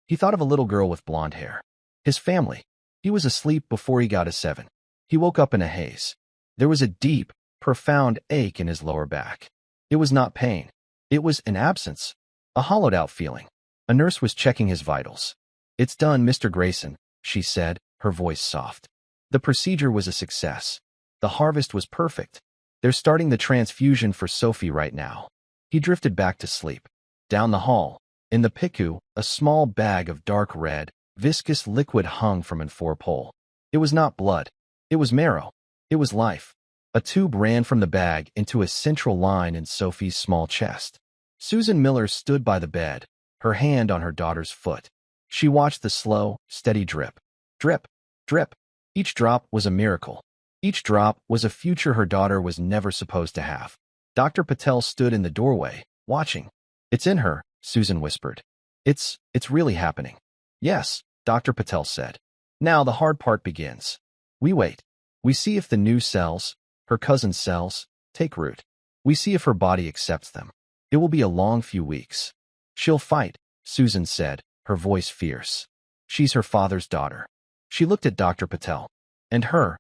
He thought of a little girl with blonde hair. His family. He was asleep before he got to 7. He woke up in a haze. There was a deep, profound ache in his lower back. It was not pain. It was an absence. A hollowed-out feeling. A nurse was checking his vitals. It's done, Mr. Grayson, she said, her voice soft. The procedure was a success. The harvest was perfect. They're starting the transfusion for Sophie right now. He drifted back to sleep. Down the hall, in the PICU, a small bag of dark red, viscous liquid hung from an four-pole. It was not blood. It was marrow. It was life. A tube ran from the bag into a central line in Sophie's small chest. Susan Miller stood by the bed, her hand on her daughter's foot. She watched the slow, steady drip. Drip. Drip. Each drop was a miracle. Each drop was a future her daughter was never supposed to have. Dr. Patel stood in the doorway, watching. It's in her, Susan whispered. It's really happening. Yes, Dr. Patel said. Now the hard part begins. We wait. We see if the new cells, her cousin's cells, take root. We see if her body accepts them. It will be a long few weeks. She'll fight, Susan said, her voice fierce. She's her father's daughter. She looked at Dr. Patel. And her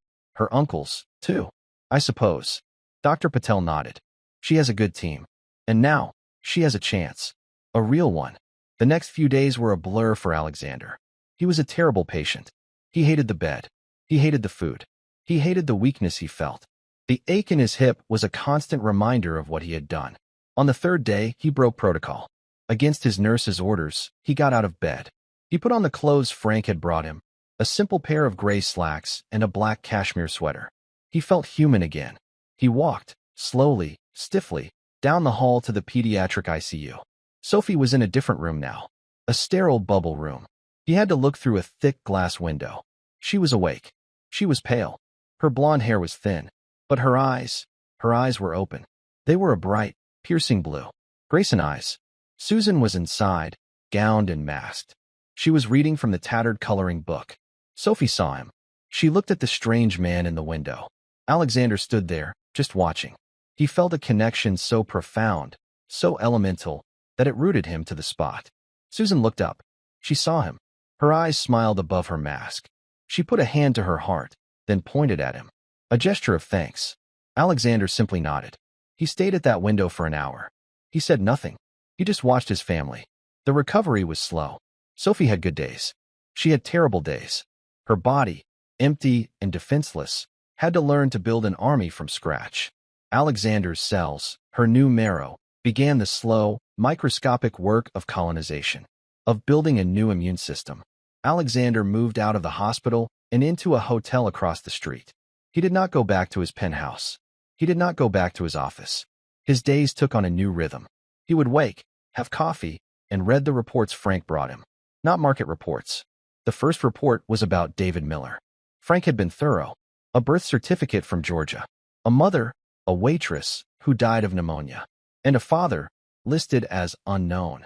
uncles, too, I suppose. Dr. Patel nodded. She has a good team. And now, she has a chance. A real one. The next few days were a blur for Alexander. He was a terrible patient. He hated the bed. He hated the food. He hated the weakness he felt. The ache in his hip was a constant reminder of what he had done. On the third day, he broke protocol. Against his nurse's orders, he got out of bed. He put on the clothes Frank had brought him, a simple pair of gray slacks and a black cashmere sweater. He felt human again. He walked, slowly, stiffly, down the hall to the pediatric ICU. Sophie was in a different room now, a sterile bubble room. He had to look through a thick glass window. She was awake. She was pale. Her blonde hair was thin, but her eyes were open. They were a bright, piercing blue. Grayson eyes. Susan was inside, gowned and masked. She was reading from the tattered coloring book. Sophie saw him. She looked at the strange man in the window. Alexander stood there, just watching. He felt a connection so profound, so elemental, that it rooted him to the spot. Susan looked up. She saw him. Her eyes smiled above her mask. She put a hand to her heart, then pointed at him. A gesture of thanks. Alexander simply nodded. He stayed at that window for an hour. He said nothing. He just watched his family. The recovery was slow. Sophie had good days. She had terrible days. Her body, empty and defenseless, had to learn to build an army from scratch. Alexander's cells, her new marrow, began the slow, microscopic work of colonization, of building a new immune system. Alexander moved out of the hospital and into a hotel across the street. He did not go back to his penthouse. He did not go back to his office. His days took on a new rhythm. He would wake, have coffee, and read the reports Frank brought him. Not market reports. The first report was about David Miller. Frank had been thorough. A birth certificate from Georgia. A mother, a waitress, who died of pneumonia. And a father, listed as unknown.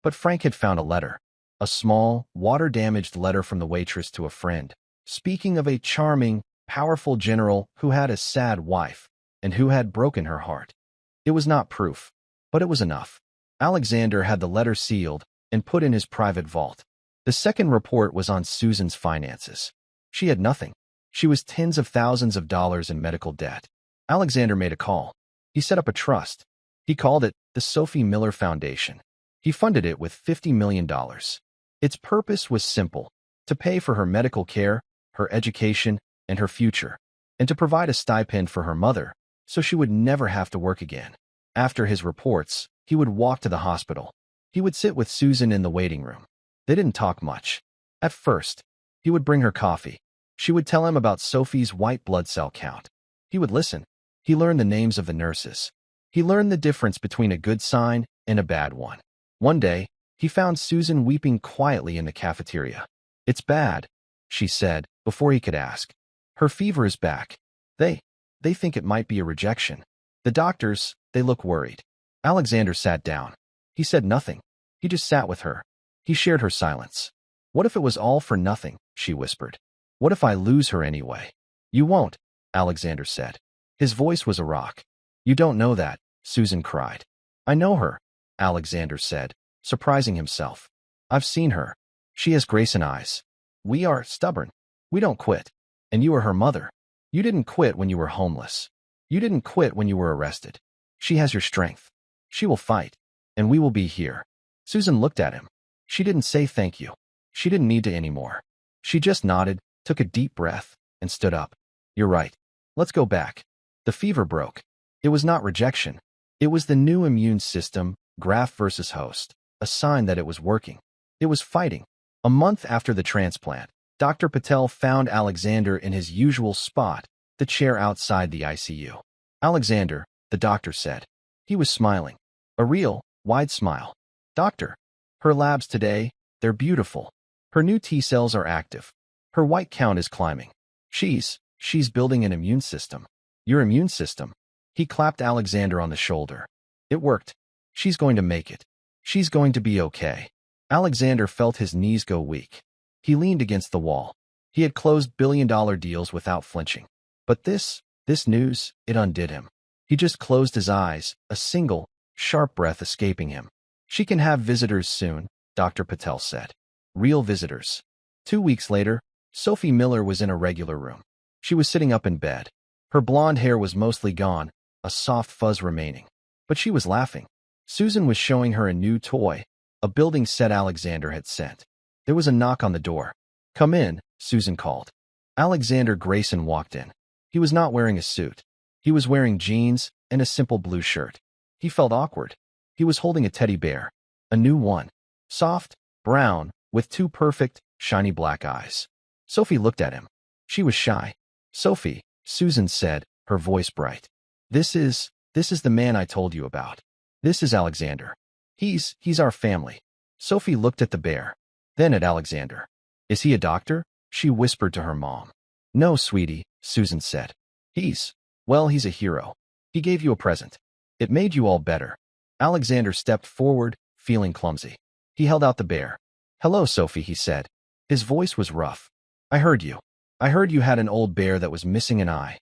But Frank had found a letter. A small, water-damaged letter from the waitress to a friend, speaking of a charming, powerful general who had a sad wife, and who had broken her heart. It was not proof, but it was enough. Alexander had the letter sealed and put in his private vault. The second report was on Susan's finances. She had nothing. She was tens of thousands of dollars in medical debt. Alexander made a call. He set up a trust. He called it the Sophie Miller Foundation. He funded it with $50 million. Its purpose was simple: to pay for her medical care, her education, and her future, and to provide a stipend for her mother so she would never have to work again. After his reports, he would walk to the hospital. He would sit with Susan in the waiting room. They didn't talk much. At first, he would bring her coffee. She would tell him about Sophie's white blood cell count. He would listen. He learned the names of the nurses. He learned the difference between a good sign and a bad one. One day, he found Susan weeping quietly in the cafeteria. "It's bad," she said, before he could ask. "Her fever is back. They think it might be a rejection. The doctors, they look worried." Alexander sat down. He said nothing. He just sat with her. He shared her silence. "What if it was all for nothing?" she whispered. "What if I lose her anyway?" "You won't," Alexander said. His voice was a rock. "You don't know that," Susan cried. "I know her," Alexander said, surprising himself. "I've seen her. She has Grayson eyes. We are stubborn. We don't quit. And you are her mother. You didn't quit when you were homeless. You didn't quit when you were arrested. She has your strength. She will fight. And we will be here." Susan looked at him. She didn't say thank you. She didn't need to anymore. She just nodded, took a deep breath, and stood up. "You're right. Let's go back." The fever broke. It was not rejection. It was the new immune system, graft versus host, a sign that it was working. It was fighting. A month after the transplant, Dr. Patel found Alexander in his usual spot, the chair outside the ICU. "Alexander," the doctor said. He was smiling. A real, wide smile. "Doctor, her labs today, they're beautiful. Her new T cells are active. Her white count is climbing. She's building an immune system." "Your immune system?" He clapped Alexander on the shoulder. "It worked. She's going to make it. She's going to be okay." Alexander felt his knees go weak. He leaned against the wall. He had closed billion-dollar deals without flinching. But this news, it undid him. He just closed his eyes, a single, sharp breath escaping him. "She can have visitors soon," Dr. Patel said. "Real visitors." 2 weeks later, Sophie Miller was in a regular room. She was sitting up in bed. Her blonde hair was mostly gone, a soft fuzz remaining. But she was laughing. Susan was showing her a new toy, a building set Alexander had sent. There was a knock on the door. "Come in," Susan called. Alexander Grayson walked in. He was not wearing a suit. He was wearing jeans and a simple blue shirt. He felt awkward. He was holding a teddy bear. A new one. Soft, brown, with two perfect, shiny black eyes. Sophie looked at him. She was shy. Sophie, Susan said, her voice bright. This is the man I told you about. This is Alexander. He's our family. Sophie looked at the bear, then at Alexander. Is he a doctor? She whispered to her mom. No, sweetie, Susan said. He's a hero. He gave you a present. It made you all better. Alexander stepped forward, feeling clumsy. He held out the bear. Hello, Sophie, he said. His voice was rough. I heard you. I heard you had an old bear that was missing an eye.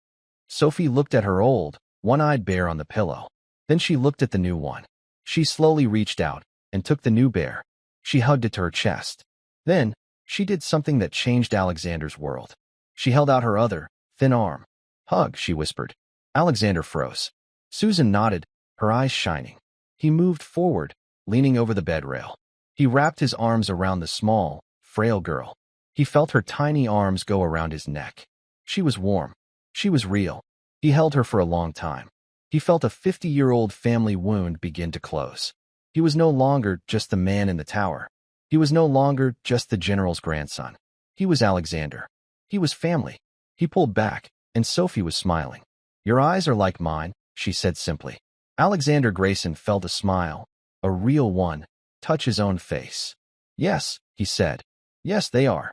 Sophie looked at her old, one-eyed bear on the pillow. Then she looked at the new one. She slowly reached out and took the new bear. She hugged it to her chest. Then, she did something that changed Alexander's world. She held out her other, thin arm. Hug, she whispered. Alexander froze. Susan nodded, her eyes shining. He moved forward, leaning over the bed rail. He wrapped his arms around the small, frail girl. He felt her tiny arms go around his neck. She was warm. She was real. He held her for a long time. He felt a 50-year-old family wound begin to close. He was no longer just the man in the tower. He was no longer just the general's grandson. He was Alexander. He was family. He pulled back, and Sophie was smiling. Your eyes are like mine, she said simply. Alexander Grayson felt a smile, a real one, touch his own face. Yes, he said. Yes, they are.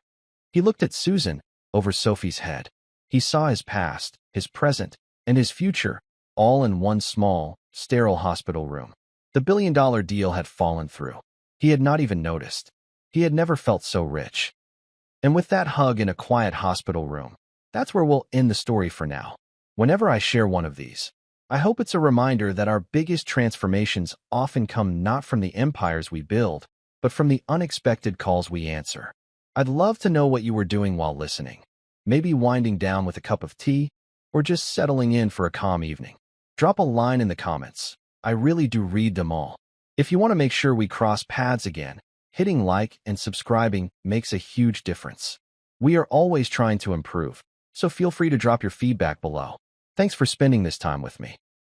He looked at Susan, over Sophie's head. He saw his past, his present, and his future, all in one small, sterile hospital room. The billion-dollar deal had fallen through. He had not even noticed. He had never felt so rich. And with that hug in a quiet hospital room, that's where we'll end the story for now. Whenever I share one of these, I hope it's a reminder that our biggest transformations often come not from the empires we build, but from the unexpected calls we answer. I'd love to know what you were doing while listening. Maybe winding down with a cup of tea, or just settling in for a calm evening. Drop a line in the comments. I really do read them all. If you want to make sure we cross paths again, hitting like and subscribing makes a huge difference. We are always trying to improve, so feel free to drop your feedback below. Thanks for spending this time with me.